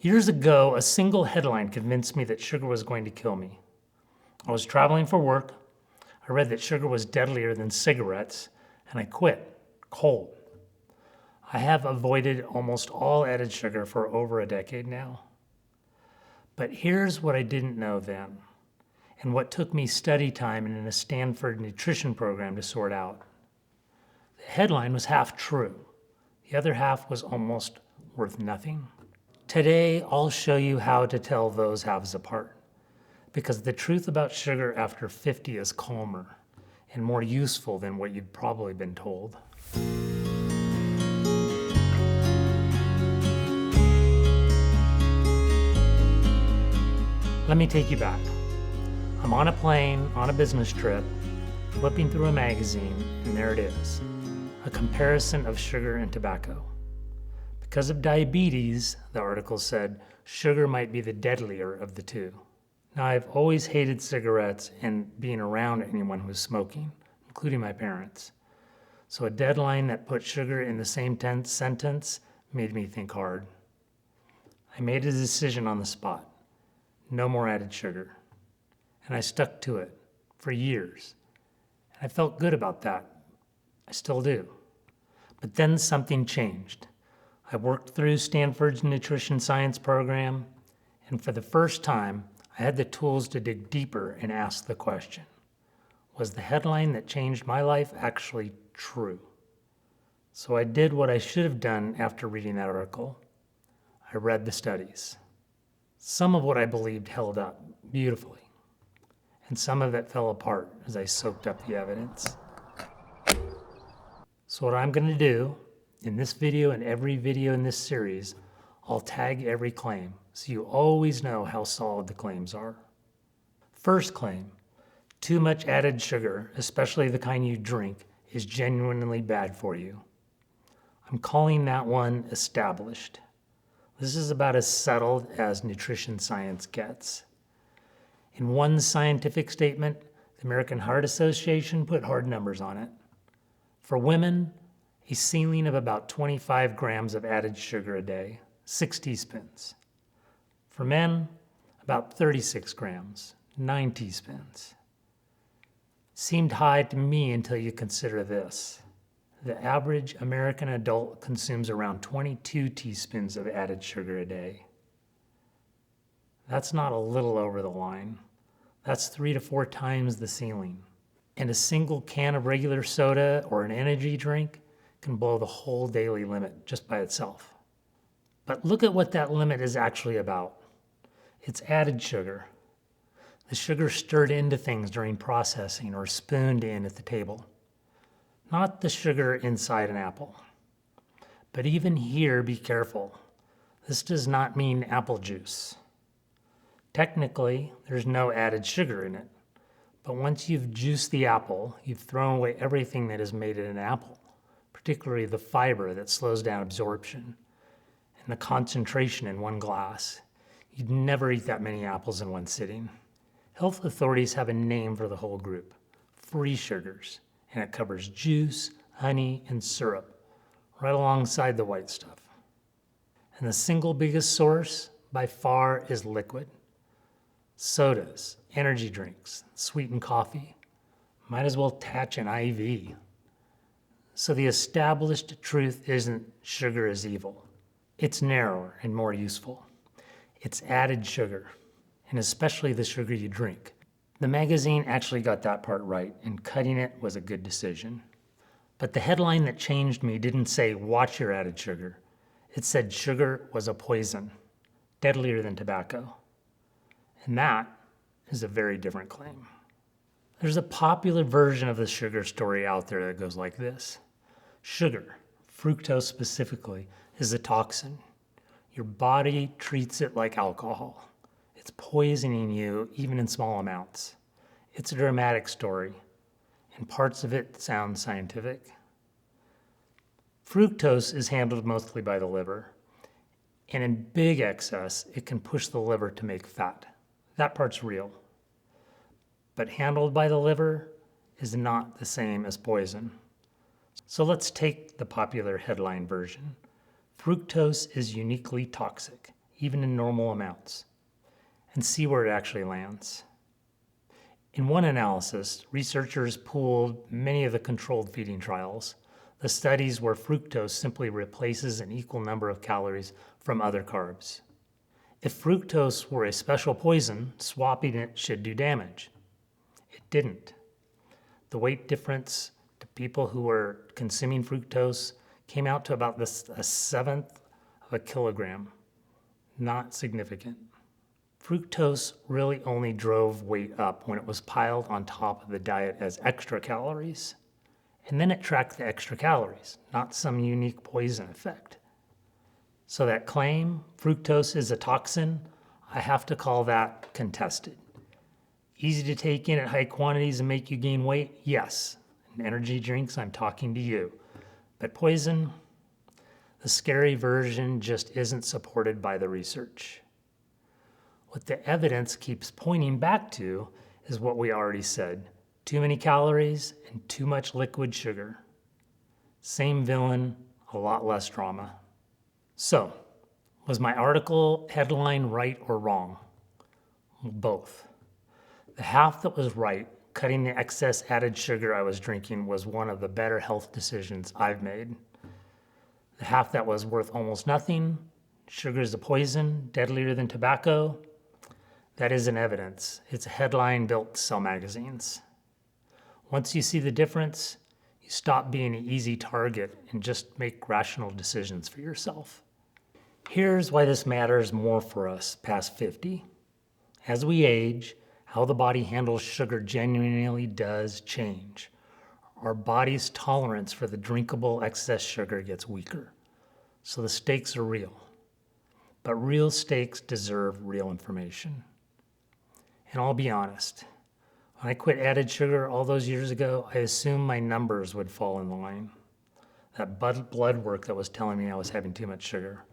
Years ago, a single headline convinced me that sugar was going to kill me. I was traveling for work. I read that sugar was deadlier than cigarettes, and I quit, cold. I have avoided almost all added sugar for over a decade now. But here's what I didn't know then, and what took me study time and in a Stanford nutrition program to sort out. The headline was half true. The other half was almost worth nothing. Today, I'll show you how to tell those halves apart, because the truth about sugar after 50 is calmer and more useful than what you've probably been told. Let me take you back. I'm on a plane, on a business trip, flipping through a magazine, and there it is, a comparison of sugar and tobacco. Because of diabetes, the article said, sugar might be the deadlier of the two. Now, I've always hated cigarettes and being around anyone who was smoking, including my parents. So a deadline that put sugar in the same sentence made me think hard. I made a decision on the spot. No more added sugar. And I stuck to it for years. And I felt good about that. I still do. But then something changed. I worked through Stanford's nutrition science program, and for the first time, I had the tools to dig deeper and ask the question, was the headline that changed my life actually true? So I did what I should have done after reading that article. I read the studies. Some of what I believed held up beautifully, and some of it fell apart as I soaked up the evidence. So what I'm going to do, in this video and every video in this series, I'll tag every claim so you always know how solid the claims are. First claim, too much added sugar, especially the kind you drink, is genuinely bad for you. I'm calling that one established. This is about as settled as nutrition science gets. In one scientific statement, the American Heart Association put hard numbers on it. For women, a ceiling of about 25 grams of added sugar a day, 6 teaspoons. For men, about 36 grams, 9 teaspoons. Seemed high to me until you consider this. The average American adult consumes around 22 teaspoons of added sugar a day. That's not a little over the line. That's 3 to 4 times the ceiling. And a single can of regular soda or an energy drink can blow the whole daily limit just by itself. But look at what that limit is actually about. It's added sugar. The sugar stirred into things during processing or spooned in at the table. Not the sugar inside an apple. But even here, be careful. This does not mean apple juice. Technically, there's no added sugar in it. But once you've juiced the apple, you've thrown away everything that has made it an apple, particularly the fiber that slows down absorption and the concentration in one glass. You'd never eat that many apples in one sitting. Health authorities have a name for the whole group, free sugars, and it covers juice, honey, and syrup, right alongside the white stuff. And the single biggest source, by far, is liquid. Sodas, energy drinks, sweetened coffee. Might as well attach an IV. So the established truth isn't sugar is evil. It's narrower and more useful. It's added sugar, and especially the sugar you drink. The magazine actually got that part right, and cutting it was a good decision. But the headline that changed me didn't say, watch your added sugar. It said sugar was a poison, deadlier than tobacco. And that is a very different claim. There's a popular version of the sugar story out there that goes like this. Sugar, fructose specifically, is a toxin. Your body treats it like alcohol. It's poisoning you even in small amounts. It's a dramatic story, and parts of it sound scientific. Fructose is handled mostly by the liver, and in big excess, it can push the liver to make fat. That part's real. But handled by the liver is not the same as poison. So let's take the popular headline version. Fructose is uniquely toxic. even in normal amounts, and see where it actually lands. In one analysis, researchers pooled many of the controlled feeding trials, the studies where fructose simply replaces an equal number of calories from other carbs. If fructose were a special poison, swapping it should do damage. It didn't. The weight difference to people who were consuming fructose came out to about a seventh of a kilogram. Not significant. Fructose really only drove weight up when it was piled on top of the diet as extra calories. And then it tracked the extra calories, not some unique poison effect. So that claim, fructose is a toxin, I have to call that contested. Easy to take in at high quantities and make you gain weight? Yes. In energy drinks, I'm talking to you. But poison, the scary version just isn't supported by the research. What the evidence keeps pointing back to is what we already said. Too many calories and too much liquid sugar. Same villain, a lot less drama. So, was my article headline right or wrong? Well, both. The half that was right, cutting the excess added sugar I was drinking, was one of the better health decisions I've made. The half that was worth almost nothing, sugar is a poison, deadlier than tobacco, that isn't evidence. It's a headline built to sell magazines. Once you see the difference, you stop being an easy target and just make rational decisions for yourself. Here's why this matters more for us past 50. As we age, how the body handles sugar genuinely does change. Our body's tolerance for the drinkable excess sugar gets weaker. So the stakes are real. But real stakes deserve real information. And I'll be honest, when I quit added sugar all those years ago, I assumed my numbers would fall in line. That blood work that was telling me I was having too much sugar.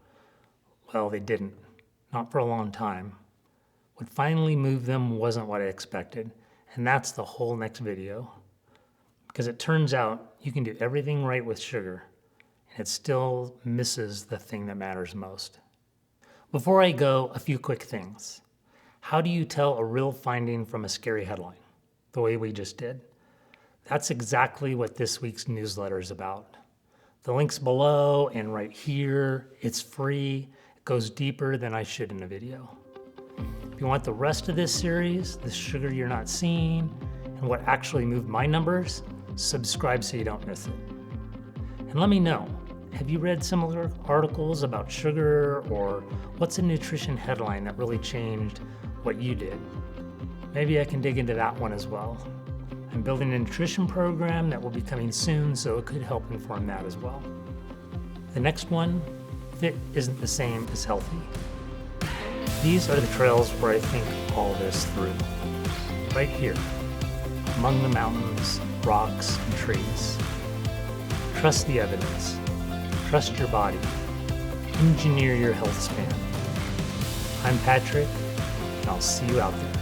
Well, they didn't. Not for a long time. What finally moved them wasn't what I expected, and that's the whole next video. Because it turns out you can do everything right with sugar, and it still misses the thing that matters most. Before I go, a few quick things. How do you tell a real finding from a scary headline, the way we just did? That's exactly what this week's newsletter is about. The link's below and right here. It's free. It goes deeper than I should in a video. If you want the rest of this series, the sugar you're not seeing, and what actually moved my numbers, subscribe so you don't miss it. And let me know, have you read similar articles about sugar, or what's a nutrition headline that really changed what you did? Maybe I can dig into that one as well. I'm building a nutrition program that will be coming soon, so it could help inform that as well. The next one, fit isn't the same as healthy. These are the trails where I think all this through. Right here, among the mountains, rocks, and trees. Trust the evidence. Trust your body. Engineer your health span. I'm Patrick, and I'll see you out there.